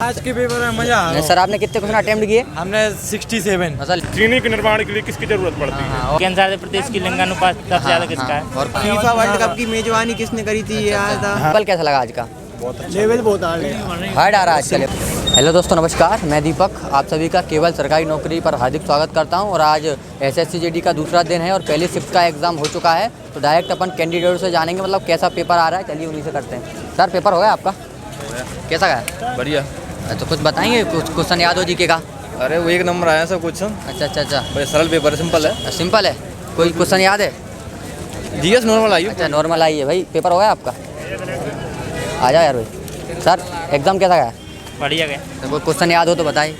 आज के पेपर में मजा आ रहा सर आपने कितने क्वेश्चन अटेम्प्ट किए? हमने 67। मतलब चीनी के निर्माण के लिए किसकी जरूरत पड़ती है? केंद्र प्रदेश की लिंगानुपात सबसे ज्यादा किसका है? और फीफा वर्ल्ड कप की मेजबानी किसने करी थी ये आया था। कल कैसा लगा आज का? लेवल बहुत हार्ड आ रहा है आज का। हेलो दोस्तों नमस्कार, मैं दीपक आप सभी का केवल सरकारी नौकरी पर हार्दिक स्वागत करता हूं। और आज एसएससी जीडी का दूसरा दिन है और पहली शिफ्ट का एग्ज़ाम हो चुका है। तो डायरेक्ट अपन कैंडिडेट से जानेंगे मतलब कैसा पेपर आ रहा है। चलिए उन्हीं से करते हैं। सर पेपर हो गया आपका? कैसा गया? बढ़िया। तो कुछ बताएंगे, कुछ क्वेश्चन याद हो जीके का? अरे वो एक नंबर आया सब कुछ। अच्छा बड़े सरल पेपर है, सिंपल है। सिंपल है। कोई क्वेश्चन याद है? जीएस नॉर्मल आई। अच्छा नॉर्मल आई है भाई। पेपर हो गया आपका? आ जाओ यार भाई। सर एग्ज़ाम कैसा गया? बढ़िया गया। तो कोई क्वेश्चन याद हो तो बताइए।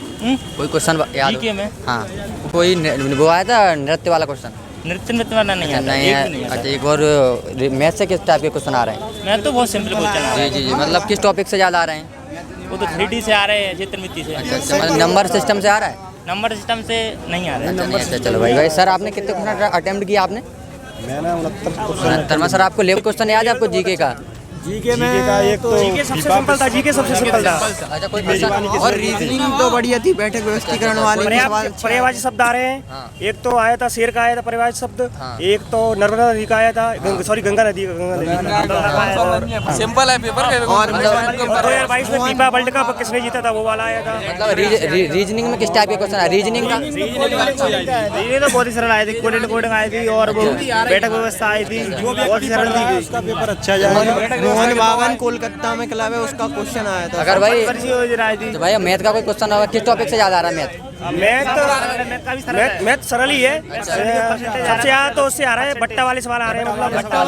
कोई क्वेश्चन याद हो? में हाँ कोई वो आया था नृत्य वाला क्वेश्चन? नृत्य वाला नहीं आता। नहीं है। अच्छा एक और मैथ से किस टाइप के क्वेश्चन आ रहे हैं? मैं तो बहुत सिंपल क्वेश्चन आ रहा है। जी मतलब किस टॉपिक से ज़्यादा आ रहे हैं? वो तो 3D से आ रहे हैं, चित्रमिति से। अच्छा मतलब नंबर सिस्टम से आ रहा है? नंबर सिस्टम से नहीं आ रहा है। अच्छा चलो भाई सर आपने कितने क्वेश्चन अटेम्प्ट किया आपने? मैंने 69 में। सर आपको लेवल क्वेश्चन याद है आपको जीके का? जीके का एक तो जीके सबसे सिंपल था। जीके सबसे सिंपल था। अच्छा कोई क्वेश्चन और रीजनिंग तो बढ़िया थी। बैठक व्यवस्थीकरण वाले सवाल पर्यायवाची शब्द आ रहे हैं। एक तो आया था शेर का आया था पर्यायवाची शब्द। एक तो नर्मदा नदी का आया था। सॉरी गंगा नदी सिंपल है पेपर। और 2022 में फीफा वर्ल्ड कप किसने जीता था वो वाला आया था। मतलब रीजनिंग में किस टाइप के क्वेश्चन है? रीजनिंग का ये तो बहुत ही सरल आई थी। कोडिंग आई थी और वो बैठक व्यवस्था आई थी। बहुत ही सरल थी। उसका पेपर अच्छा जाएगा। मोहन बागान कोलकाता में क्लब है, उसका क्वेश्चन आया था। अगर भाई थी तो भाई मैथ का कोई क्वेश्चन होगा किस टॉपिक से ज़्यादा आ रहा है मैथ? मैथ सरल ही है। सबसे ज्यादा तो उससे आ रहा है भट्टा वाले सवाल आ रहे हैं। मतलब भट्टा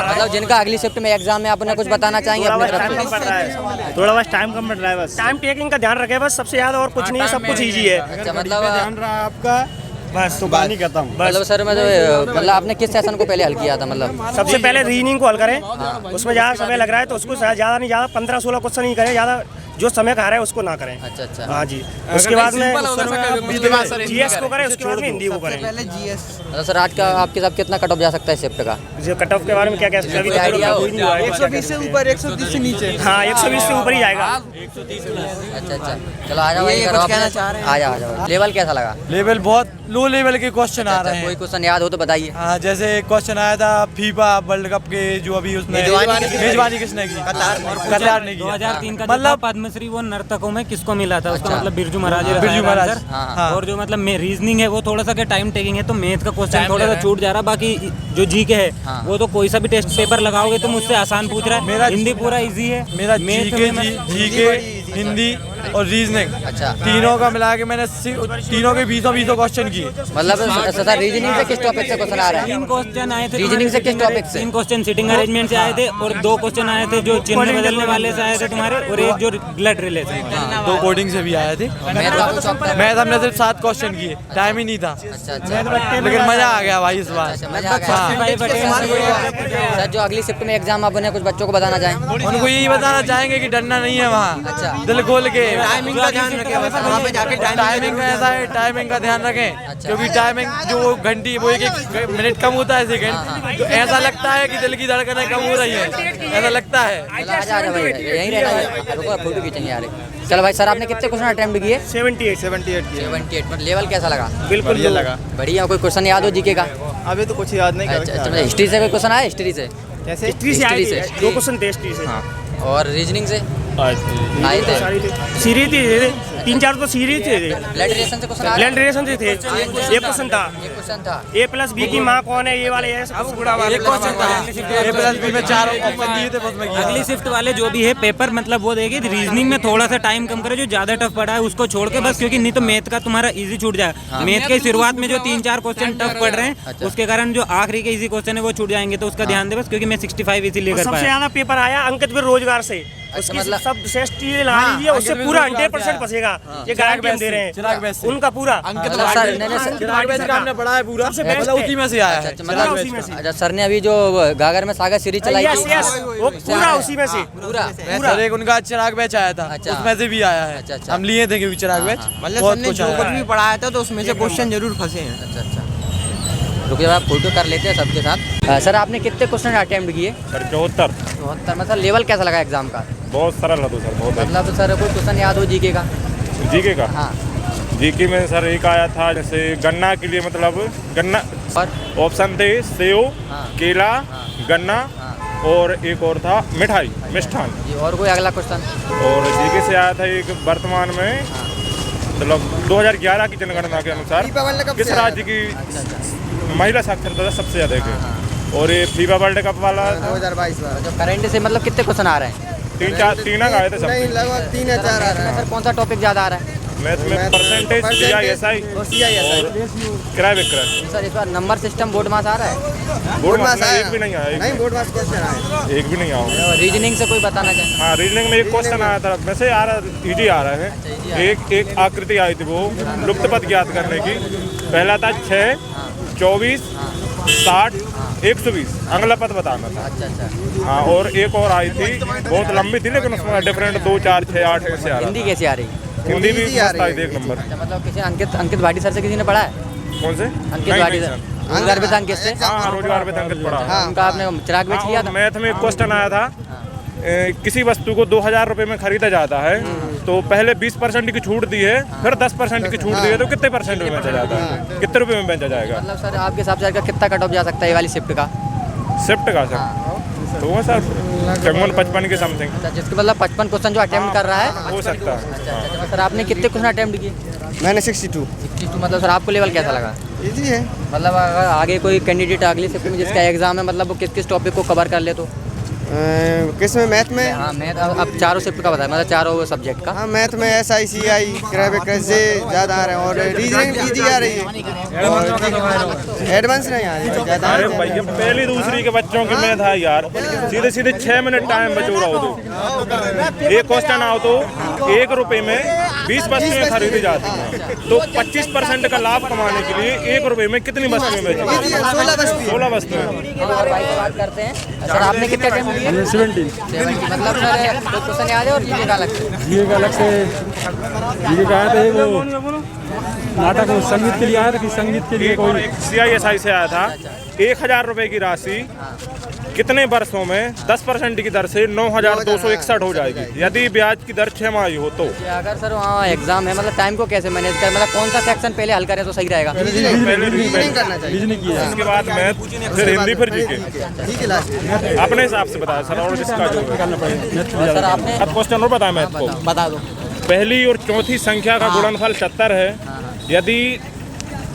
मतलब जिनका अगली शिफ्ट में एग्जाम है आपने कुछ बताना चाहेंगे अपनी तरफ से? थोड़ा बस टाइम कम पड़ रहा है। बस टाइम टेकिंग का ध्यान रखे बस, सबसे ज्यादा और कुछ नहीं है। सब कुछ ईजी है। अच्छा मतलब ध्यान रहा आपका बस तो बात नहीं करता हूँ। मतलब सर मैं जो मतलब आपने किस सेशन को पहले हल किया था? मतलब सबसे पहले रीजनिंग को हल करें। उसमें ज़्यादा समय लग रहा है तो उसको ज़्यादा नहीं, ज़्यादा 15-16 क्वेश्चन नहीं करें। ज़्यादा जो समय खा रहा है उसको ना करें। अच्छा हाँ जी। उसके बाद में जीएस को करें, उसके बाद में हिंदी को करें। पहले जीएस। अच्छा सर आज का आपके साथ कितना कट ऑफ जा सकता है शिफ्ट का? जो कट ऑफ के बारे में क्या कह सकते हैं? 120 से ऊपर 130 से नीचे। हाँ 120 से ऊपर ही जाएगा। अच्छा चलो आ जाओ भाई। कुछ कहना चाह रहे हैं? आ जाओ। लेवल कैसा लगा? लेवल बहुत लो लेवल के क्वेश्चन आ रहे हैं। कोई क्वेश्चन याद हो तो बताइए। हाँ जैसे एक क्वेश्चन आया था फीफा वर्ल्ड कप के जो अभी उसने मेजबानी किसने की? कतार ने की। 2003 का मतलब पद्मश्री वो नर्तकों में किसको मिला था? उसका मतलब बिरजू महाराज। हाँ। और जो मतलब रीजनिंग है वो थोड़ा सा टाइम टेकिंग है तो मैथ का क्वेश्चन थोड़ा सा छूट जा रहा। बाकी जो जीके है वो तो कोई सा भी टेस्ट पेपर लगाओगे तुम उससे आसान पूछ रहा है। मेरा हिंदी पूरा इजी है। मेरा जीके हिंदी और रीजनिंग अच्छा तीनों का मिला के मैंने तीनों के 20 क्वेश्चन किए। मतलब सर रीजनिंग से किस टॉपिक से क्वेश्चन आ रहा है? 3 क्वेश्चन आए थे। रीजनिंग से किस टॉपिक से? 3 क्वेश्चन सिटिंग अरेंजमेंट से आए थे और 2 क्वेश्चन आए थे जो चिन्ह बदलने वाले से आए थे तुम्हारे, और एक जो ब्लड रिलेशन। 2 कोडिंग से भी आए थे। मैथ हमने सिर्फ 7 क्वेश्चन किए, टाइम ही नहीं था। अच्छा लेकिन मजा आ गया भाई इस बार। सर जो अगली शिफ्ट में एग्जाम आप कुछ बच्चों को बताना चाहें? उनको यही बताना चाहेंगे कि डरना नहीं है वहाँ। अच्छा दिल खोल के टाइमिंग का ध्यान रखें बस। वहाँ पे जाके टाइमिंग का ऐसा है, टाइमिंग का ध्यान रखें क्योंकि टाइमिंग जो घंटी वो 1 मिनट कम होता है सेकंड, तो ऐसा लगता है कि दिल की धड़कनें कम हो रही है, ऐसा लगता है। यहीं रहना, रुको फोटो खींचेंगे यार। चलो भाई सर आपने कितने क्वेश्चन अटेम्प्ट किए? 78 पर लेवल कैसा लगा? बिल्कुल लगा बढ़िया। कोई क्वेश्चन याद हो जीके का? अभी तो कुछ याद नहीं कर। अच्छा हिस्ट्री से कोई क्वेश्चन आया? हिस्ट्री से हिस्ट्री से आए थे 2 क्वेश्चन थे हिस्ट्री से। और रीजनिंग से आए थे? सीरीज थी 3-4 तो सीरीज थे। ब्लड रिलेशन से क्वेश्चन ब्लड रिलेशन से थे। एक क्वेश्चन था एक क्वेश्चन था A+B की माँ कौन है, ये वाले ये सब एक क्वेश्चन था A+B में 4 ऑप्शन दिए थे बस मैं किया। अगली शिफ्ट वाले जो भी है पेपर मतलब वो देगी रीजनिंग में थोड़ा सा टाइम कम करे, जो ज्यादा टफ पड़ा है उसको छोड़ के बस, क्योंकि नहीं तो मैथ का तुम्हारा इजी छूट जाएगा। मैथ के शुरुआत में जो 3-4 क्वेश्चन टफ पड़ रहे हैं उसके कारण जो आखिरी के इजी क्वेश्चन है वो छूट जाएंगे, तो उसका ध्यान दे बस, क्योंकि मैं 65 इसीलिए कर सबसे पाया। ज्यादा पेपर आया अंकित में रोजगार से। उसकी मतलब सब श्रेष्ठ लगा लीजिए, उससे पूरा 100% फंसेगा। ये गारंटी हम दे रहे हैं उनका पूरा। चिराग बैच का हमने पढ़ा है पूरा, मतलब उसी में से आया है। अच्छा सर ने अभी जो गागर में सागर सीरीज चलाई थी वो पूरा उसी में से पूरा सर एक उनका चिराग बैच आया था, उसमें से भी आया है। हम लिए थे क्योंकि चिराग बैच मतलब सर ने जो कुछ भी पढ़ाया था तो उसमें से क्वेश्चन जरूर फंसे हैं। अच्छा रुकिए आप फोटो कर लेते हैं सबके साथ। सर आपने कितने क्वेश्चन अटेम्प्ट किए? सर 74। 74। मतलब लेवल कैसा लगा एग्जाम का? बहुत सरल है तो सर, बहुत मतलब सर कोई क्वेश्चन याद हो जीके का? जीके का? हाँ। जीके में सर एक आया था जैसे गन्ना के लिए, मतलब गन्ना और ऑप्शन थे सेव, हाँ। केला, हाँ। गन्ना, हाँ। और एक और था मिठाई, मिष्ठान। जी, और कोई अगला क्वेश्चन? और जीके से आया था एक वर्तमान में, मतलब 2011 की जनगणना के अनुसार किस राज्य की महिला साक्षरता दर सबसे ज़्यादा है। और ये फीफा वर्ल्ड कप वाला 2022 वाला जो करंट से मतलब कितने क्वेश्चन आ रहे हैं? 3 आए थे सब। नहीं, लगभग 3 या 4 आ रहा है। सर कौन सा टॉपिक ज़्यादा आ रहा है? मैथ में परसेंटेज, CISI और CISI। और क्रय विक्रय। सर इस बार नंबर सिस्टम बोर्ड मास आ रहा है? बोर्ड मास में आया। एक भी नहीं आया, नहीं, बोर्ड मास क्वेश्चन आए। एक भी नहीं आया। रीजनिंग से कोई बताना चाहे? हाँ, रीजनिंग में एक क्वेश्चन आया था, वैसे आ रहा इजी आ रहा है। एक आकृति आई थी वो लुप्त पद ज्ञात करने की। पहला था 6, 24, 60, 120 अगला पद बताना था। अच्छा। हाँ, और एक और आई थी बहुत लंबी थी, लेकिन उसमें डिफरेंट 2, 4, 6, 8 में से आ रहा हिंदी कैसी आ रही है? था। हिंदी भी हिंदी आ मस्त रही आई है। थी, एक नंबर। अच्छा, मतलब किसी अंकित भाटी सर से किसी ने पढ़ा है? कौन से? अंकित नहीं, भाटी नहीं, सर सर। रोजगार पे था अंकित से? हाँ, रोजगार पे अंकित पढ़ा। हाँ। उनका आपने चिराग बेच लिया था? मैथ में एक क्वेश्चन आया था, किसी वस्तु को 2000 रुपए में खरीदा जाता है तो पहले 20% की छूट दी है, फिर 10% की छूट दी है, तो कितने परसेंट में बेचा जाता है? कितने रुपए में बेचा जाएगा? मतलब सर आपके हिसाब से कितना कट ऑफ जा सकता है ये वाली शिफ्ट का? शिफ्ट का सर तो वो सर 55 के समथिंग अच्छा, जिसके मतलब 55 क्वेश्चन जो अटेम्प्ट कर रहा है। हो सकता है। अच्छा, सर आपने कितने क्वेश्चन अटेम्प्ट किए? मैंने 62। 62। मतलब सर आपको लेवल कैसा लगा? इजी है। मतलब अगर आगे कोई कैंडिडेट अगली शिफ्ट में जिसका एग्जाम है, मतलब वो किस किस टॉपिक को कवर कर ले तो? किस में? मैथ में? हाँ मैथ। अब चारों शिफ्ट का बताया, मतलब चारों सब्जेक्ट का। हाँ, मैथ में SI CI क्रय विक्रय से ज़्यादा आ रहे हैं, और रीजनिंग इजी आ रही है, एडवांस नहीं आ रही है ज़्यादा। अरे भैया पहली दूसरी के बच्चों की मैथ है यार, सीधे 6 मिनट टाइम बचो रहा हो तो एक क्वेश्चन आओ तो 1 रुपए में 20 वस्तुएं खरीदी जाती हैं, तो 25% का लाभ कमाने के लिए 1 रुपए में कितनी वस्तुएं बेची? 16 वस्तुएं। भाई से बात करते हैं। सर आपने कितने अटेम्प्ट किए? 70। मतलब सर दो क्वेश्चन याद है और जीके का अलग से? जीके का अलग से, जीके का आया था वो नाटक संगीत के लिए आया था कि संगीत के लिए कोई CISI से आया था 1000 रुपए की राशि कितने वर्षों में 10% की दर से 9261 हो जाएगी यदि ब्याज की दर 6 माही हो तो? अगर सर वहाँ एग्जाम है, मतलब टाइम को कैसे मैनेज करें, मतलब कौन सा सेक्शन पहले हल करें तो सही रहेगा? पहले रीजनिंग करना चाहिए। रीजनिंग किया है। उसके बाद मैथ, फिर हिंदी, फिर जीके। ठीक है, लास्ट अपने हिसाब से बताया सर, और जिसका जो है। सर आपने अब क्वेश्चन और बताया मैथ को। बता दो। पहली और चौथी संख्या का गुणनफल 70 है, यदि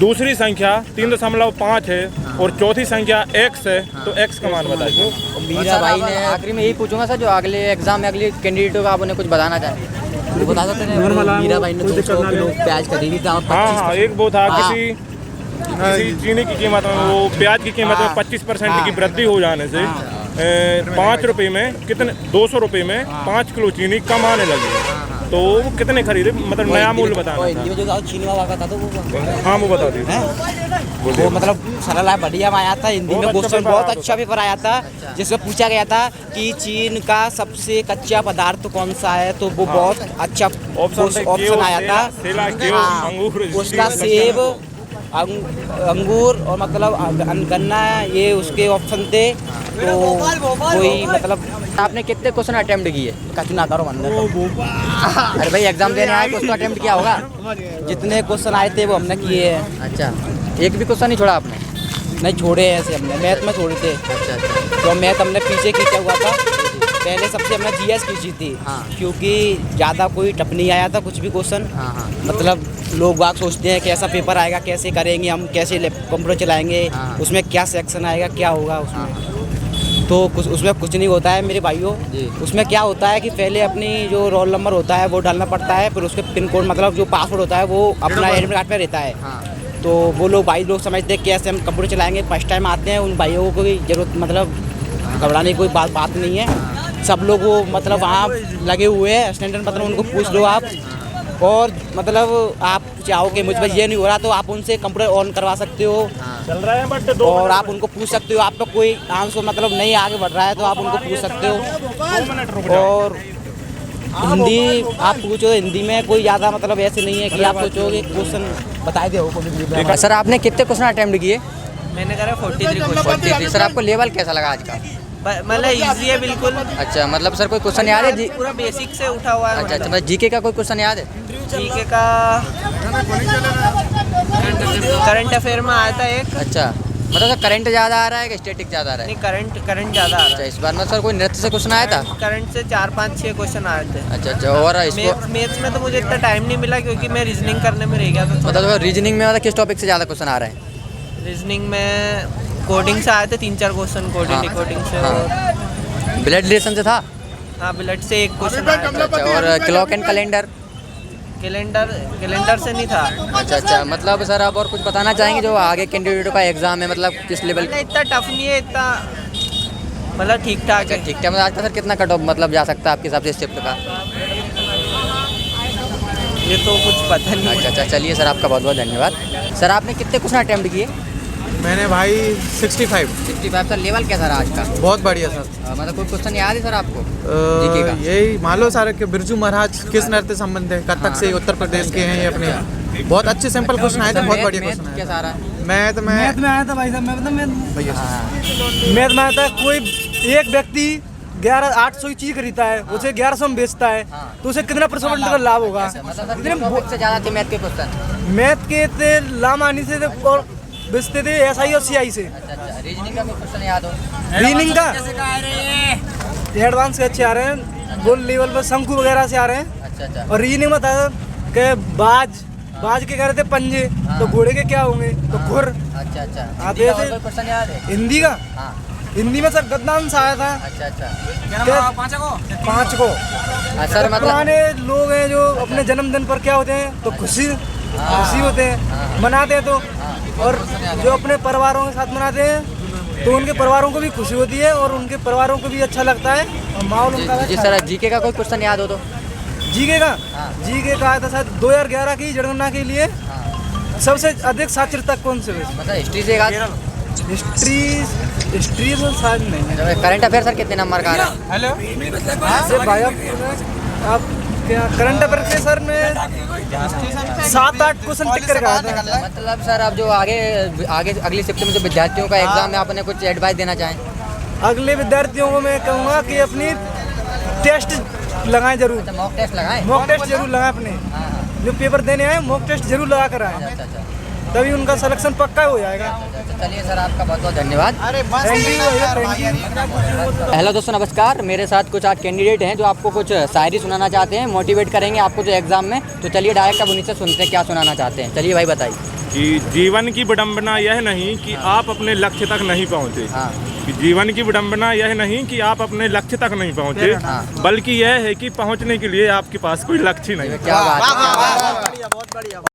दूसरी संख्या 3.5 है और चौथी संख्या x है तो x का मान बताइए। मीरा भाई ने आखिरी में यही पूछूंगा सर, जो अगले एग्जाम में अगले कैंडिडेटों का आप उन्हें कुछ बताना चाहें तो बता सकते हैं। मीरा भाई ने 200 किलो प्याज खरीदी थी। हाँ, एक वो था किसी चीनी की कीमत में, वो प्याज की कीमत में 25% की वृद्धि हो जाने से 5 रुपये में कितने 200 रुपये में 5 किलो चीनी कम आने लगी, तो वो कितने खरीदे, मतलब नया मूल्य बताना था। जो चीनी वाला था तो वो हाँ, वो बता दीजिए। वो मतलब सरल है, बढ़िया आया था। हिंदी में क्वेश्चन बहुत अच्छा पेपर आया था, जिसमें पूछा गया था कि चीन का सबसे कच्चा पदार्थ कौन सा है, तो वो बहुत अच्छा ऑप्शन आया था। हाँ, उसका सेब, अंगूर और मतलब गन्ना, ये उसके ऑप्शन थे। तो कोई मतलब आपने कितने क्वेश्चन अटेम्प्ट किए? कठिन आता रहा अंदर। अरे भाई एग्जाम देने आए कुछ तो अटेम्प्ट किया होगा। जितने क्वेश्चन आए थे वो हमने किए हैं। अच्छा, एक भी क्वेश्चन नहीं छोड़ा आपने? नहीं छोड़े हैं ऐसे, हमने मैथ में छोड़े थे। अच्छा। तो मैथ हमने पीछे खींचा हुआ था, पहले सबसे हमने GS खींची थी। हाँ। क्योंकि ज़्यादा कोई टफ नहीं आया था कुछ भी क्वेश्चन। हाँ। मतलब लोग बाग सोचते हैं कैसा पेपर आएगा, कैसे करेंगे हम, कैसे कंप्यूटर चलाएंगे, हाँ। उसमें क्या सेक्शन आएगा, क्या होगा उसमें। तो कुछ उसमें कुछ नहीं होता है मेरे भाइयों। उसमें क्या होता है कि पहले अपनी जो रोल नंबर होता है वो डालना पड़ता है, फिर उसके पिन कोड मतलब जो पासवर्ड होता है वो अपना एडमिट कार्ड पे रहता है। हाँ। तो वो लोग भाई लोग समझते हैं कैसे हम कंप्यूटर चलाएंगे, फर्स्ट टाइम आते हैं, उन भाइयों को कोई जरूरत मतलब घबराने की कोई बात नहीं है। सब लोग वो मतलब वहाँ लगे हुए हैं स्टैंडर्ड, मतलब उनको पूछ लो आप, और मतलब आप चाहो कि मुझ पर ये नहीं हो रहा तो आप उनसे कंप्यूटर ऑन करवा सकते हो। चल रहा है बट और आप उनको पूछ सकते हो, आपका कोई आंसर मतलब नहीं आगे बढ़ रहा है तो आप उनको पूछ सकते हो। 2 मिनट रुक जाओ। और हिंदी आप पूछो, हिंदी में कोई ज़्यादा मतलब ऐसे नहीं है कि आप सोचोगे क्वेश्चन बताए दे हो। सर आपने कितने क्वेश्चन अटेम्प्ट किए? मैंने करा 43 क्वेश्चन। 43। सर आपको लेवल कैसा लगा आज का? मतलब इजी है बिल्कुल। अच्छा, मतलब सर कोई क्वेश्चन याद है? पूरा बेसिक से उठा हुआ है। अच्छा, मतलब जीके का कोई क्वेश्चन याद है? जीके का करंट अफेयर में आया था एक। अच्छा, मतलब सर करंट ज़्यादा आ रहा है कि स्टैटिक ज़्यादा आ रहा है? नहीं, करंट ज़्यादा आ रहा अच्छा, इस बार में सर कोई नृत्य से क्वेश्चन आया था? है। करंट से 4, 5, 6 क्वेश्चन आए थे। अच्छा, और इसको मैथ्स में तो मुझे इतना टाइम नहीं मिला क्योंकि मैं रीजनिंग करने में रह गया था। मतलब रीजनिंग में मतलब किस टॉपिक से ज़्यादा क्वेश्चन आ रहे हैं? रीजनिंग में कोडिंग से आए थे 3-4 क्वेश्चन, कोडिंग डिकोडिंग से। हाँ। ब्लड रिलेशन से था? हाँ, ब्लड से एक क्वेश्चन आया था। अच्छा, और क्लॉक एंड कैलेंडर? कैलेंडर से नहीं था। अच्छा, मतलब सर आप और कुछ बताना चाहेंगे जो आगे कैंडिडेटों का एग्जाम है, मतलब किस लेवल? इतना टफ नहीं है, इतना मतलब ठीक ठाक है। ठीक है, मतलब आज का सर कितना कट ऑफ मतलब जा सकता है आपके हिसाब से इस शिफ्ट का? ये तो कुछ पता नहीं। अच्छा, चलिए सर, आपका बहुत बहुत धन्यवाद। सर आपने कितने क्वेश्चन अटेम्प्ट किए? मैंने भाई 65। 65। सर लेवल कैसा रहा आज का? बहुत बढ़िया सर। मतलब कोई क्वेश्चन याद है सर आपको जीके का? यही मान लो सर कि बिरजू महाराज किस नृत्य संबंध है, कथक से उत्तर प्रदेश के हैं ये अपने। बहुत अच्छे सिंपल क्वेश्चन आए थे, बहुत बढ़िया क्वेश्चन आए। कैसा आ रहा है? मैथ में आया था भाई साहब, मैथ में आया था। कोई एक व्यक्ति 800 की चीज खरीदता है, उसे 1100 में बेचता है, तो उसे कितना % का लाभ होगा? मतलब से ज़्यादा थे मैथ के क्वेश्चन? मैथ के थे लामानी से थे और बेचते थे SI और CI से। अच्छा, रीजनिंग का कोई क्वेश्चन याद हो? रीजनिंग का एडवांस के अच्छे आ रहे हैं, गोल लेवल पर शंकु वगैरह से आ रहे हैं। अच्छा। और रीजनिंग में था कि बाज के कह रहे थे पंजे, तो घोड़े के क्या होंगे? तो घुर। अच्छा। आते थे। क्वेश्चन याद है? हिंदी का? हाँ। हिंदी में सर गद्दांश आया था। अच्छा। 5 को। सर मतलब पुराने लोग हैं जो अपने जन्मदिन पर क्या होते हैं, तो खुशी होते हैं, मनाते हैं। तो और जो अपने परिवारों के साथ मनाते हैं तो उनके परिवारों को भी खुशी होती है और उनके परिवारों को भी अच्छा लगता है और माहौल उनका जी सर, जीके का कोई क्वेश्चन याद हो तो? जीके का? जीके का आया था शायद 2011 की जनगणना के लिए सबसे अधिक साक्षरता कौन से? मतलब हिस्ट्री से याद? हिस्ट्री तो शायद नहीं है। करंट अफेयर सर कितने नंबर का आ रहा है? हेलो भाई, आप क्या करंट अफेयर के सर में 7-8 क्वेश्चन टिक कर आया था। मतलब सर आप जो आगे अगली शिफ्ट में जो विद्यार्थियों का एग्जाम है, आपने कुछ एडवाइस देना चाहें? अगले विद्यार्थियों को मैं कहूँगा कि अपनी टेस्ट लगाएं जरूर। मॉक टेस्ट लगाएं? मॉक टेस्ट जरूर लगाएं अपने। जो पेपर देने आए मॉक टेस्ट जरूर लगा कर आए, तभी उनका सिलेक्शन पक्का हो जाएगा। चलिए सर, आपका बहुत बहुत धन्यवाद। Thank you. हेलो दोस्तों, नमस्कार। मेरे साथ कुछ आज कैंडिडेट हैं जो आपको कुछ शायरी सुनाना चाहते हैं, मोटिवेट करेंगे आपको जो एग्जाम में। तो चलिए डायरेक्ट अब उन्हीं से सुनते हैं क्या सुनाना चाहते हैं। चलिए भाई बताइए। कि जीवन की विडंबना यह नहीं कि आप अपने लक्ष्य तक नहीं पहुँचे। हाँ। कि जीवन की विडंबना यह नहीं कि आप अपने लक्ष्य तक नहीं पहुँचे, बल्कि यह है कि पहुँचने के लिए आपके पास कोई लक्ष्य नहीं। क्या बात है।